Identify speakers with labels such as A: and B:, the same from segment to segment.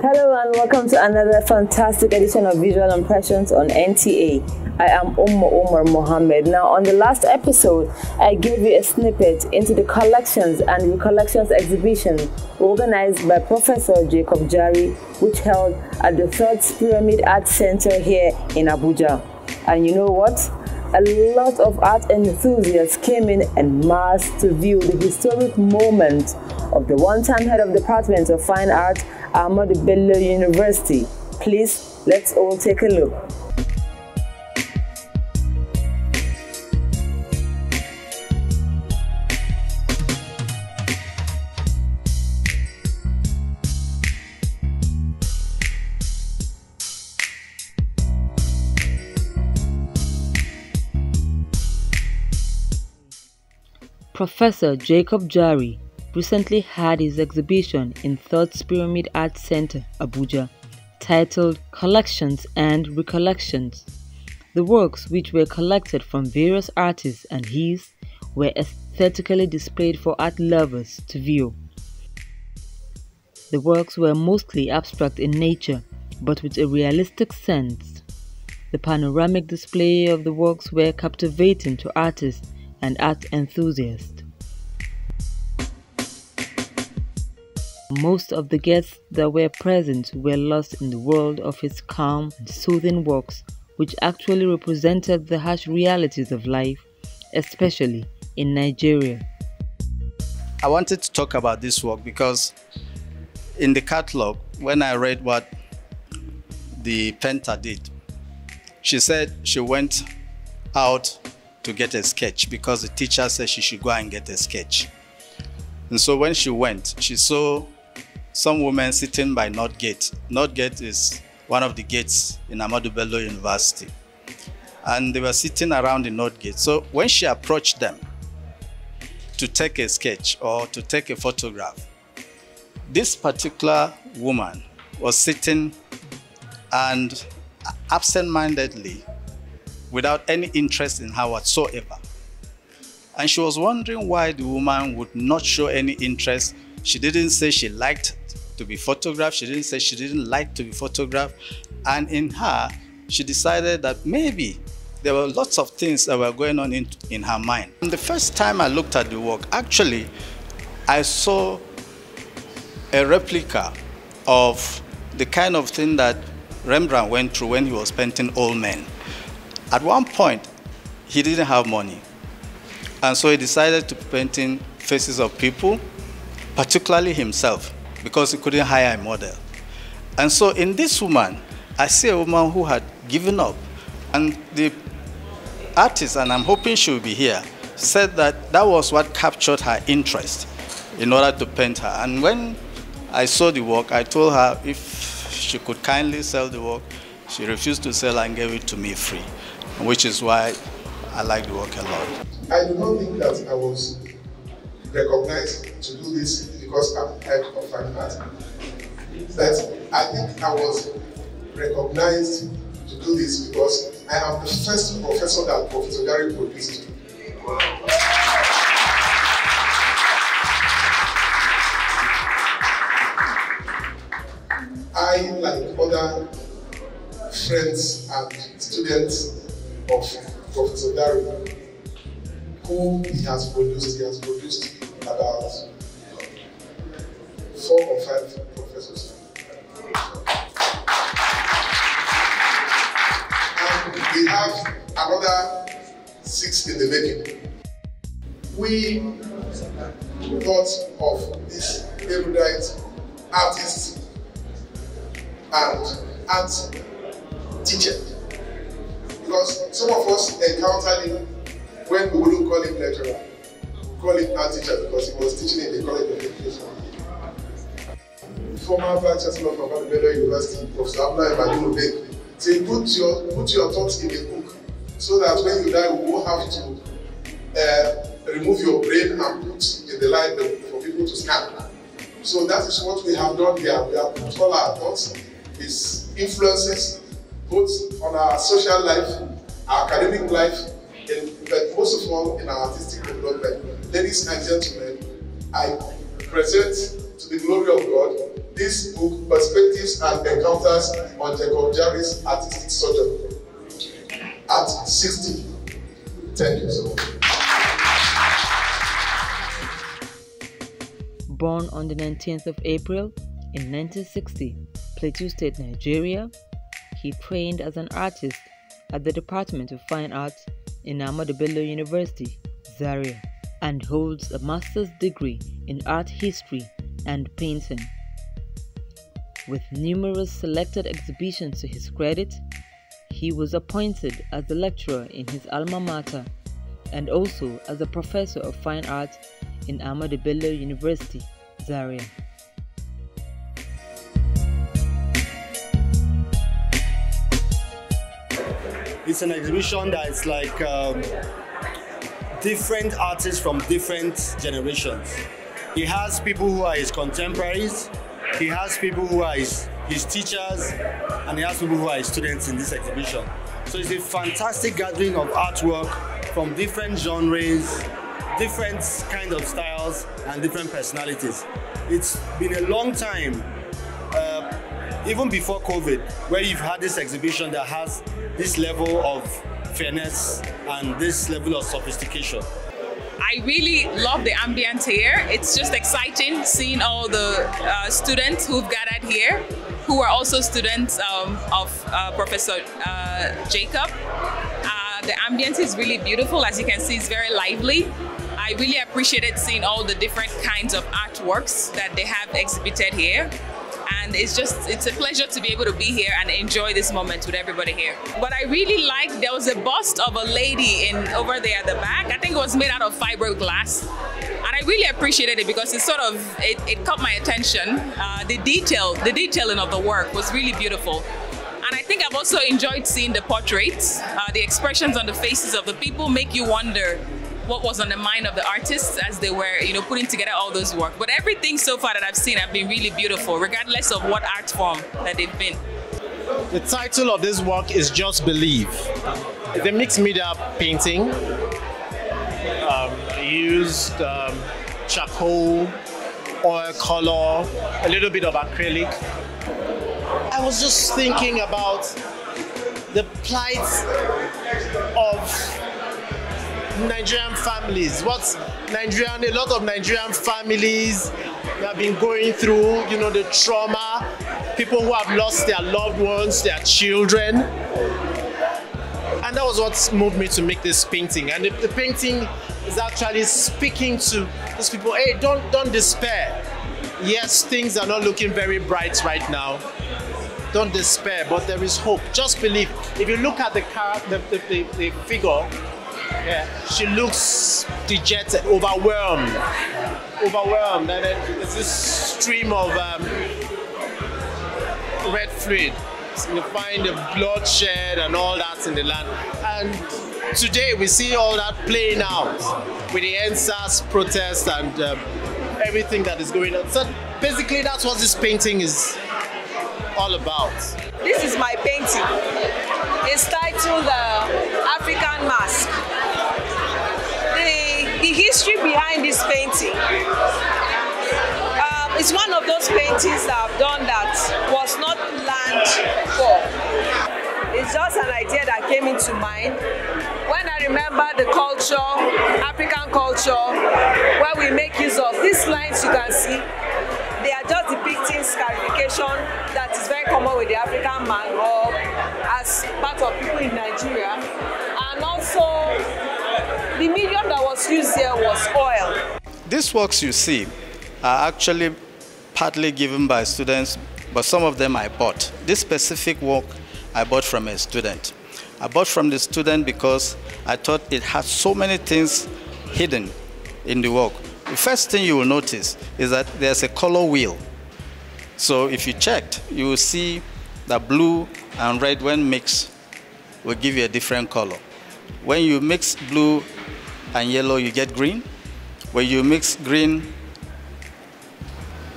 A: Hello and welcome to another fantastic edition of Visual Impressions on NTA. I am Omar Mohammed. Now, on the last episode, I gave you a snippet into the collections and recollections exhibition organized by Professor Jacob Jari, which held at the Third Pyramid Art Center here in Abuja. And you know what? A lot of art enthusiasts came in en masse to view the historic moment of the one-time head of the Department of Fine Art, Ahmadu Bello University. Please, let's all take a look. Professor Jacob Jari recently had his exhibition in Third Pyramid Art Center, Abuja, titled Collections and Recollections. The works, which were collected from various artists and his, were aesthetically displayed for art lovers to view. The works were mostly abstract in nature, but with a realistic sense. The panoramic display of the works were captivating to artists and art enthusiasts. Most of the guests that were present were lost in the world of his calm and soothing works, which actually represented the harsh realities of life, especially in Nigeria.
B: I wanted to talk about this work because in the catalog, when I read what the painter did, she said she went out to get a sketch because the teacher said she should go and get a sketch. And so when she went, she saw some women sitting by North Gate. North Gate is one of the gates in Ahmadu Bello University. And they were sitting around the North Gate. So when she approached them to take a sketch or to take a photograph, this particular woman was sitting and absent-mindedly, without any interest in her whatsoever. And she was wondering why the woman would not show any interest. She didn't say she liked to be photographed. She didn't say she didn't like to be photographed. And in her, she decided that maybe there were lots of things that were going on in her mind. And the first time I looked at the work, actually, I saw a replica of the kind of thing that Rembrandt went through when he was painting old men. At one point, he didn't have money. And so he decided to paint in faces of people, particularly himself, because he couldn't hire a model. And so in this woman, I see a woman who had given up. And the artist, and I'm hoping she will be here, said that that was what captured her interest in order to paint her. And when I saw the work, I told her if she could kindly sell the work. She refused to sell and gave it to me free, which is why I like the work a lot.
C: I do not think that I was recognized to do this because I'm head of fine art. But I think I was recognized to do this because I am the first professor that Professor Jari produced. I, like other friends and students of Professor Jari, who he has produced about 4 or 5 professors. And we have another 6 in the making. We thought of this erudite artist and art teacher, because some of us encountered him when we wouldn't call him lecturer, we call him art teacher because he was teaching in the College of Education. Former Vice Chancellor of Ahmadu Bello University, Professor Abdullahi Badru Beg, said put your thoughts in a book so that when you die, we won't have to remove your brain and put in the library for people to scan. So that is what we have done here. We have put all our thoughts, his influences, both on our social life, our academic life, but most of all in our artistic development. Ladies and gentlemen, I present to the glory of God this book, Perspectives and Encounters on Jacob Jarvis Artistic Sojourn at 60. Thank you so much.
A: Born on the 19th of April in 1960, Plateau State, Nigeria, he trained as an artist at the Department of Fine Arts in Ahmadu Bello University, Zaria, and holds a master's degree in art history and painting. With numerous selected exhibitions to his credit, he was appointed as a lecturer in his alma mater and also as a professor of fine arts in Ahmadu Bello University, Zaria.
D: It's an exhibition that is like different artists from different generations. He has people who are his contemporaries, he has people who are his teachers, and he has people who are his students in this exhibition. So it's a fantastic gathering of artwork from different genres, different kind of styles, and different personalities. It's been a long time, even before COVID, where you've had this exhibition that has this level of fairness and this level of sophistication.
E: I really love the ambience here. It's just exciting seeing all the students who've gathered here, who are also students of Professor Jacob. The ambience is really beautiful. As you can see, it's very lively. I really appreciated seeing all the different kinds of artworks that they have exhibited here. And it's a pleasure to be able to be here and enjoy this moment with everybody here. But I really liked, there was a bust of a lady over there at the back. I think it was made out of fiberglass. And I really appreciated it because it caught my attention. The detailing of the work was really beautiful. And I think I've also enjoyed seeing the portraits. The expressions on the faces of the people make you wonder what was on the mind of the artists as they were, putting together all those work. But everything so far that I've seen have been really beautiful, regardless of what art form that they've been.
F: The title of this work is Just Believe. It's a mixed media painting. Used charcoal, oil color, a little bit of acrylic. I was just thinking about the plight of Nigerian families. A lot of Nigerian families have been going through, the trauma, people who have lost their loved ones, their children. And that was what moved me to make this painting. And the painting is actually speaking to those people, hey, don't despair. Yes, things are not looking very bright right now. Don't despair, but there is hope. Just believe. If you look at the figure, yeah, she looks dejected, overwhelmed. And then there's this stream of red fluid. So you find the bloodshed and all that in the land. And today we see all that playing out with the EndSARS protest and everything that is going on. So basically that's what this painting is all about.
G: This is my painting. It's titled African Mask. The history behind this painting, it's one of those paintings that I've done that was not planned for. It's just an idea that came into mind when I remember the culture, African culture, where we make use of these lines you can see. They are just depicting scarification that is very common with the African man or as part of people in Nigeria. And also, the medium that was used here was oil.
B: These works you see are actually partly given by students, but some of them I bought. This specific work I bought from a student. I bought from the student because I thought it had so many things hidden in the work. The first thing you will notice is that there's a color wheel. So if you checked, you will see that blue and red when mixed will give you a different color. When you mix blue and yellow, you get green. When you mix green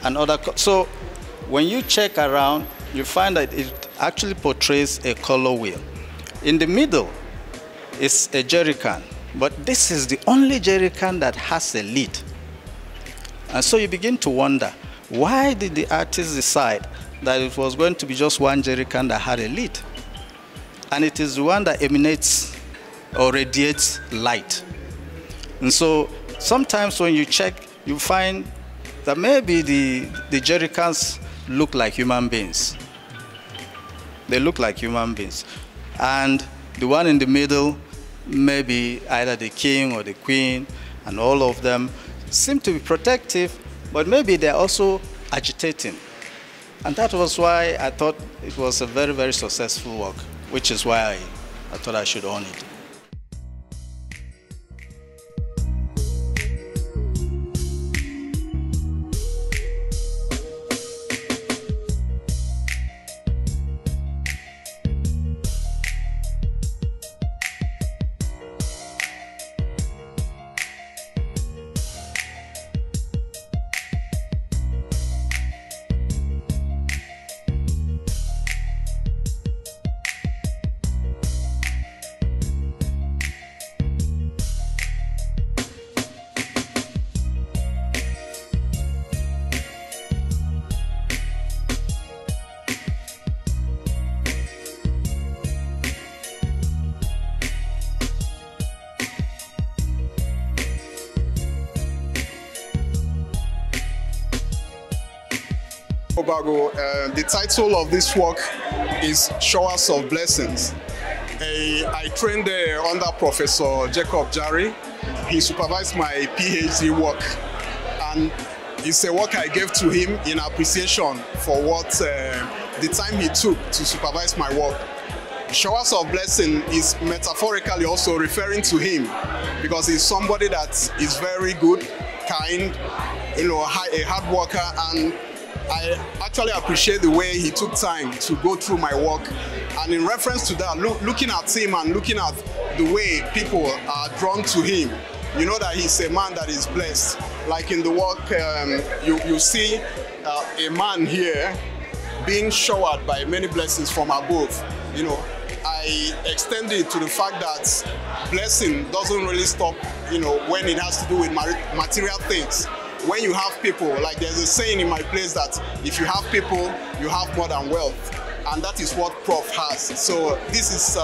B: and other colors. So when you check around, you find that it actually portrays a color wheel. In the middle is a jerry can, but this is the only jerry can that has a lid. And so you begin to wonder, Why did the artist decide that it was going to be just one jerrycan that had a lid? And it is the one that emanates or radiates light. And so sometimes when you check, you find that maybe the jerrycans look like human beings. They look like human beings. And the one in the middle, maybe either the king or the queen, and all of them seem to be protective, but maybe they're also agitating. And that was why I thought it was a very, very successful work, which is why I thought I should own it.
C: Obago, the title of this work is Showers of Blessings. I trained under Professor Jacob Jari. He supervised my PhD work, and it's a work I gave to him in appreciation for what the time he took to supervise my work. Showers of Blessing is metaphorically also referring to him, because he's somebody that is very good, kind, a hard worker, and I actually appreciate the way he took time to go through my work. And in reference to that, looking at him and looking at the way people are drawn to him, you know that he's a man that is blessed. Like in the work, you see a man here being showered by many blessings from above. You know, I extend it to the fact that blessing doesn't really stop, you know, when it has to do with material things. When you have people, like there's a saying in my place that if you have people, you have more than wealth. And that is what Prof has. So this is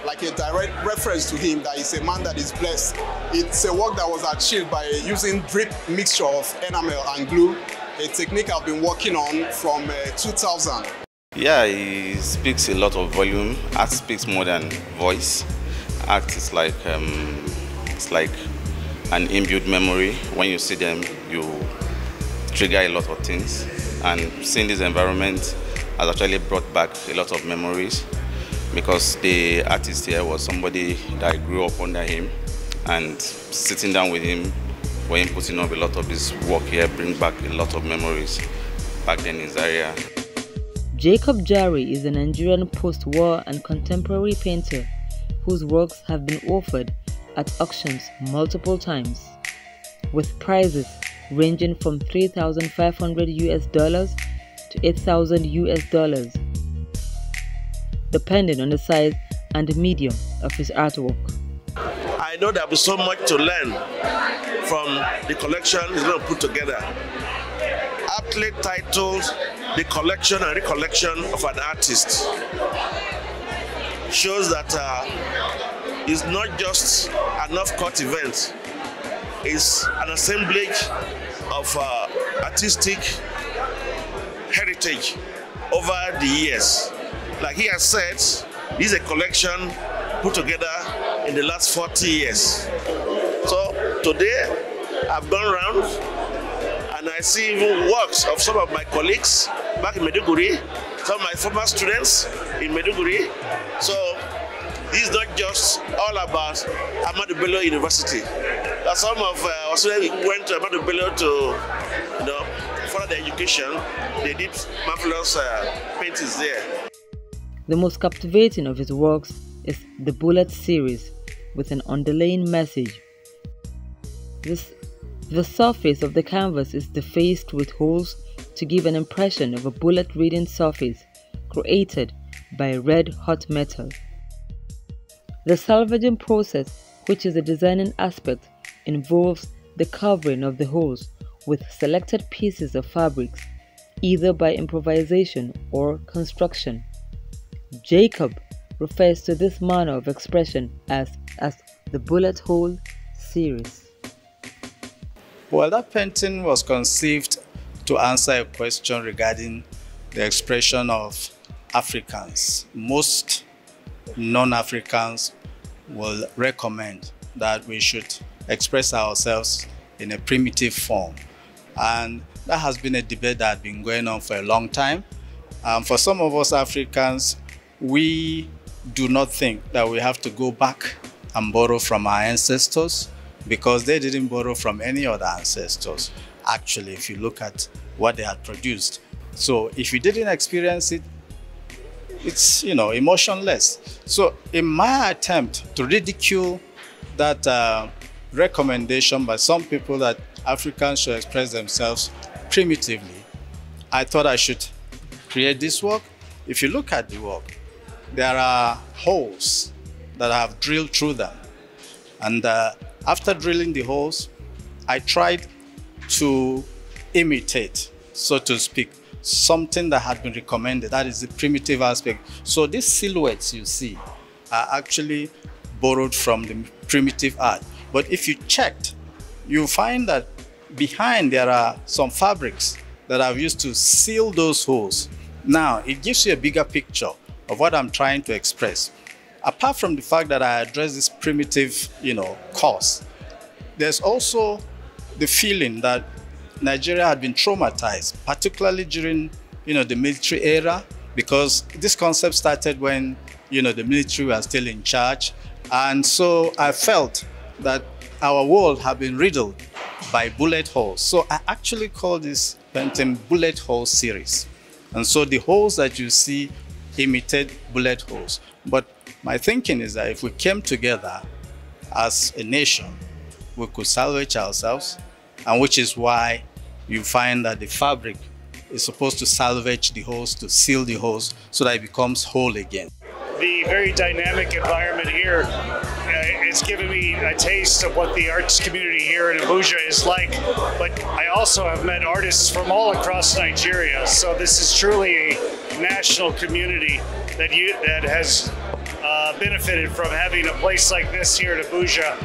C: like a direct reference to him, that he's a man that is blessed. It's a work that was achieved by using drip mixture of enamel and glue, a technique I've been working on from 2000.
H: Yeah, he speaks a lot of volume. Art speaks more than voice. Art is like an imbued memory. When you see them, you trigger a lot of things. And seeing this environment has actually brought back a lot of memories, because the artist here was somebody that I grew up under him, and sitting down with him, for him putting up a lot of this work here, bring back a lot of memories back then in Zaria.
A: Jacob Jari is a Nigerian post-war and contemporary painter whose works have been offered at auctions multiple times, with prizes ranging from $3,500 to $8,000, depending on the size and medium of his artwork.
I: I know there'll be so much to learn from the collection he's going to put together. Aptly titled The Collection and Recollection of an Artist, shows that it's not just an off-cut event, it's an assemblage of artistic heritage over the years. Like he has said, this is a collection put together in the last 40 years. So today I've gone around and I see even works of some of my colleagues back in Maiduguri, some of my former students in Maiduguri. So this is not just all about Ahmadu Bello University. Some of us went to Ahmadu Bello to, further their education. They did marvelous paintings there.
A: The most captivating of his works is the Bullet series, with an underlying message. The surface of the canvas is defaced with holes to give an impression of a bullet-reading surface created by red-hot metal. The salvaging process, which is a designing aspect, involves the covering of the holes with selected pieces of fabrics, either by improvisation or construction. Jacob refers to this manner of expression as the bullet hole series.
B: Well, that painting was conceived to answer a question regarding the expression of Africans. Most non-Africans will recommend that we should express ourselves in a primitive form. And that has been a debate that has been going on for a long time. For some of us Africans, we do not think that we have to go back and borrow from our ancestors, because they didn't borrow from any other ancestors, actually, if you look at what they had produced. So if you didn't experience it, it's, emotionless. So in my attempt to ridicule that recommendation by some people that Africans should express themselves primitively, I thought I should create this work. If you look at the work, there are holes that I have drilled through them. And after drilling the holes, I tried to imitate, so to speak, something that had been recommended. That is the primitive aspect. So these silhouettes you see are actually borrowed from the primitive art. But if you checked, you'll find that behind there are some fabrics that I've used to seal those holes. Now, it gives you a bigger picture of what I'm trying to express. Apart from the fact that I address this primitive, cause, there's also the feeling that Nigeria had been traumatized, particularly during, the military era, because this concept started when, the military was still in charge. And so I felt that our world had been riddled by bullet holes. So I actually call this painting Bullet Hole Series. And so the holes that you see imitate bullet holes. But my thinking is that if we came together as a nation, we could salvage ourselves, and which is why you find that the fabric is supposed to salvage the holes, to seal the holes, so that it becomes whole again.
J: The very dynamic environment here has given me a taste of what the arts community here in Abuja is like, but I also have met artists from all across Nigeria, so this is truly a national community that has benefited from having a place like this here at Abuja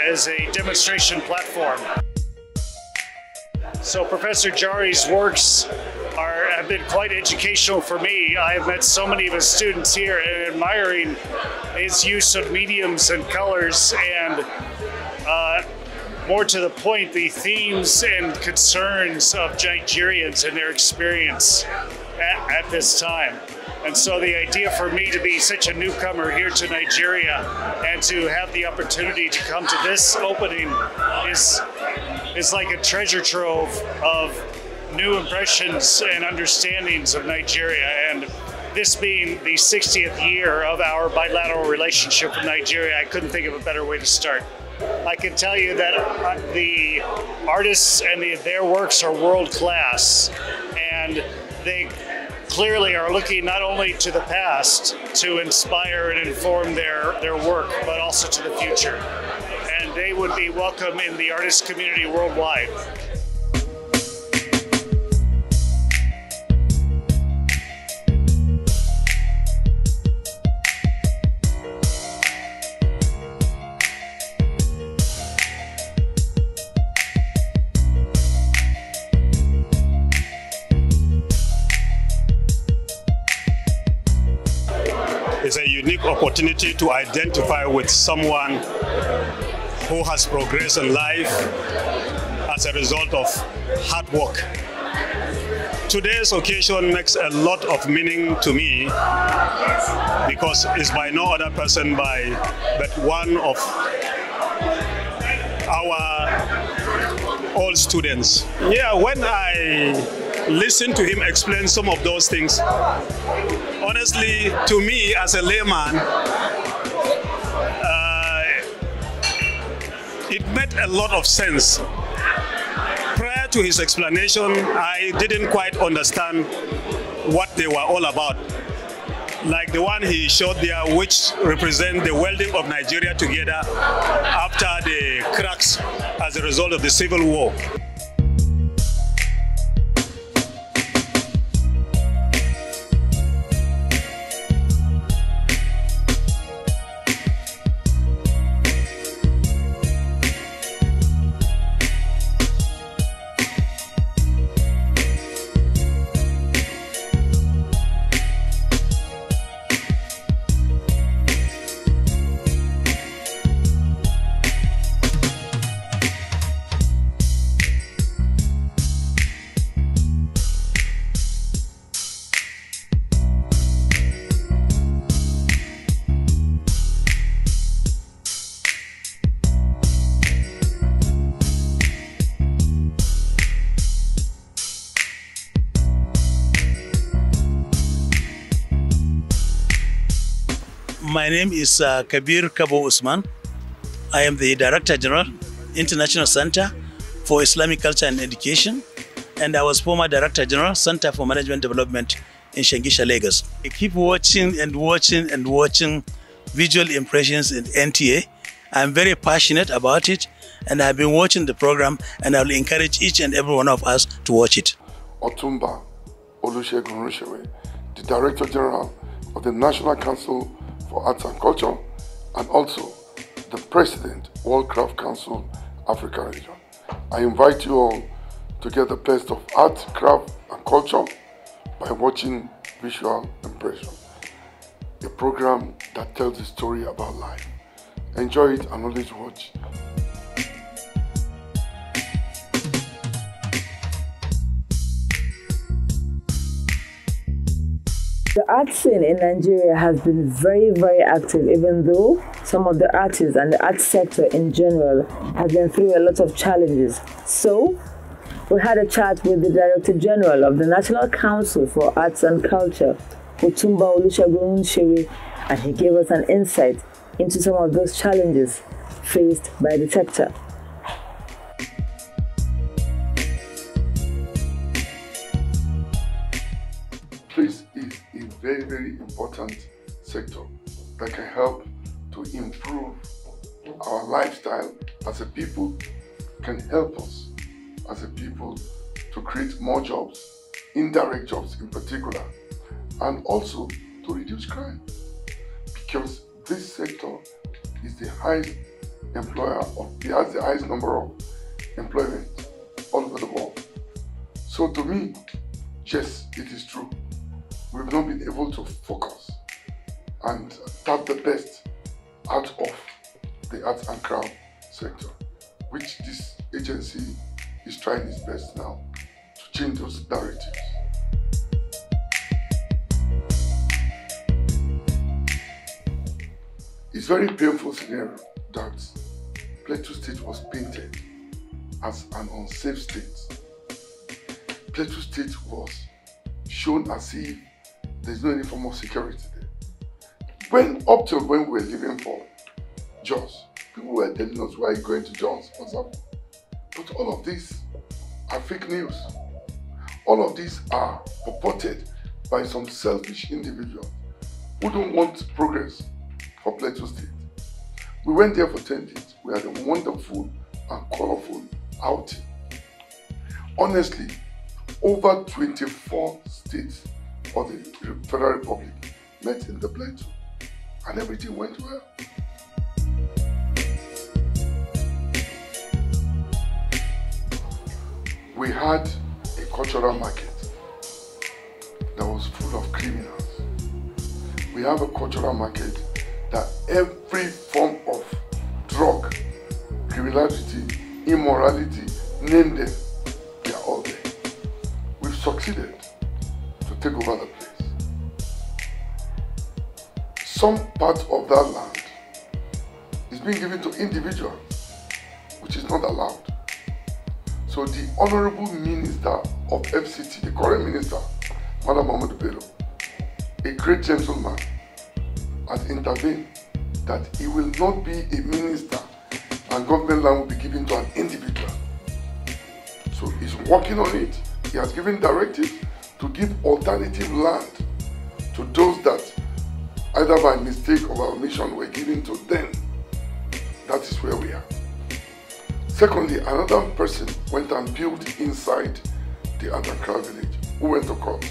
J: as a demonstration platform. So Professor Jari's works have been quite educational for me. I have met so many of his students here and admiring his use of mediums and colors and more to the point, the themes and concerns of Nigerians and their experience at this time. And so the idea for me to be such a newcomer here to Nigeria and to have the opportunity to come to this opening is like a treasure trove of new impressions and understandings of Nigeria. And this being the 60th year of our bilateral relationship with Nigeria, I couldn't think of a better way to start. I can tell you that the artists and their works are world class, and they clearly are looking not only to the past to inspire and inform their work, but also to the future. And they would be welcome in the artist community worldwide.
K: It's a unique opportunity to identify with someone who has progressed in life as a result of hard work. Today's occasion makes a lot of meaning to me because it's by no other person but one of our old students. Yeah, when I listen to him explain some of those things, honestly, to me as a layman, it made a lot of sense. Prior to his explanation, I didn't quite understand what they were all about. like the one he showed there, which represent the welding of Nigeria together after the cracks as a result of the civil war.
L: My name is Kabir Kabo Usman. I am the Director General, International Center for Islamic Culture and Education, and I was former Director General, Center for Management Development in Shangisha, Lagos. I keep watching and watching and watching visual impressions in NTA. I'm very passionate about it, and I've been watching the program, and I will encourage each and every one of us to watch it.
M: Otumba Olusegun Rushewe, the Director General of the National Council for Arts and Culture, and also the President, World Craft Council, Africa region. I invite you all to get the best of art, craft, and culture by watching Visual Impression, a program that tells the story about life. Enjoy it and always watch.
A: The art scene in Nigeria has been very, very active, even though some of the artists and the art sector in general have been through a lot of challenges. So, we had a chat with the Director General of the National Council for Arts and Culture, Otumba Olusegun Rushewe, and he gave us an insight into some of those challenges faced by the sector.
M: Please, it's a very, very important sector that can help to improve our lifestyle as a people, can help us as a people to create more jobs, indirect jobs in particular, and also to reduce crime. Because this sector is the highest employer it has the highest number of employment all over the world. So to me, yes, it is true. We've not been able to focus and tap the best out of the arts and craft sector, which this agency is trying its best now to change those narratives. It's a very painful scenario that Plateau State was painted as an unsafe state. Plateau State was shown as if there's no any form of security there. Up till when we were living for Jos, people were telling us, why are you going to Jos? What's up? But all of these are fake news. All of these are purported by some selfish individuals who don't want progress for Plateau State. We went there for 10 days. We had a wonderful and colorful outing. Honestly, over 24 states of the Federal Republic met in the Plateau, and everything went well. We had a cultural market that was full of criminals. We have a cultural market that every form of drug, criminality, immorality, name them, they are all there. We've succeeded to take over the place. Some part of that land is being given to individuals, which is not allowed. So the Honorable Minister of FCT, the current Minister, Madam Mohammed Bello, a great gentleman, has intervened that he will not be a minister and government land will be given to an individual. So he's working on it. He has given directives to give alternative land to those that either by mistake or by omission, were given to them. That is where we are. Secondly, another person went and built inside the Adakra village, who went to court.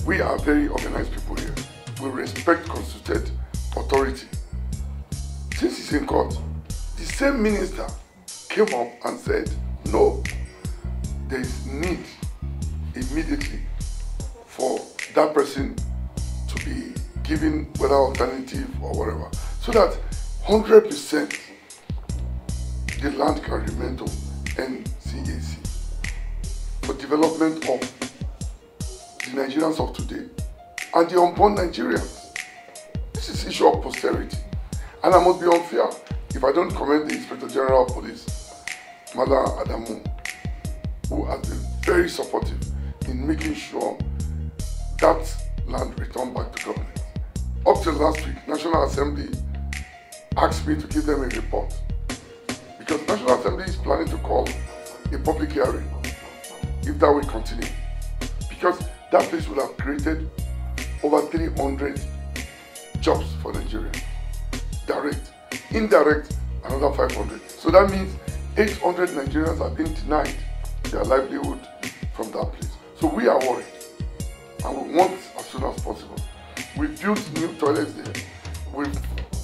M: We are very organized people here. We respect constituted authority. Since he's in court, the same minister came up and said, no, there is need immediately for that person to be given whether alternative or whatever, so that 100% the land can remain to NCAC for development of the Nigerians of today and the unborn Nigerians. This is issue of posterity. And I must be unfair if I don't commend the Inspector General of Police, Mother Adamu, who has been very supportive in making sure that land returned back to government. Up till last week, National Assembly asked me to give them a report because National Assembly is planning to call a public hearing if that will continue, because that place would have created over 300 jobs for Nigeria. Direct. Indirect, another 500. So that means 800 Nigerians have been denied their livelihood from that place. So we are worried and we want as soon as possible. We've built new toilets there. We've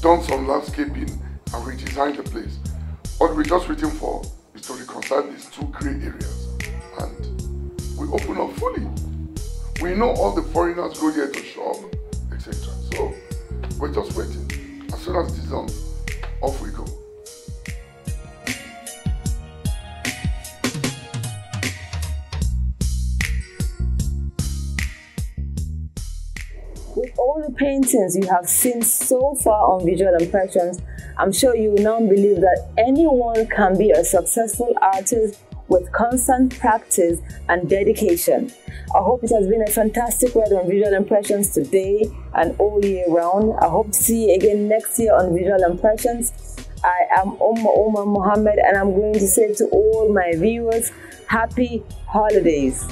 M: done some landscaping and redesigned the place. What we're just waiting for is to reconcile these two grey areas and we open up fully. We know all the foreigners go there to shop, etc. So we're just waiting. As soon as it is done, off we go.
A: With all the paintings you have seen so far on Visual Impressions, I'm sure you will now believe that anyone can be a successful artist with constant practice and dedication. I hope it has been a fantastic ride on Visual Impressions today and all year round. I hope to see you again next year on Visual Impressions. I am Omar Mohammed and I'm going to say to all my viewers, happy holidays.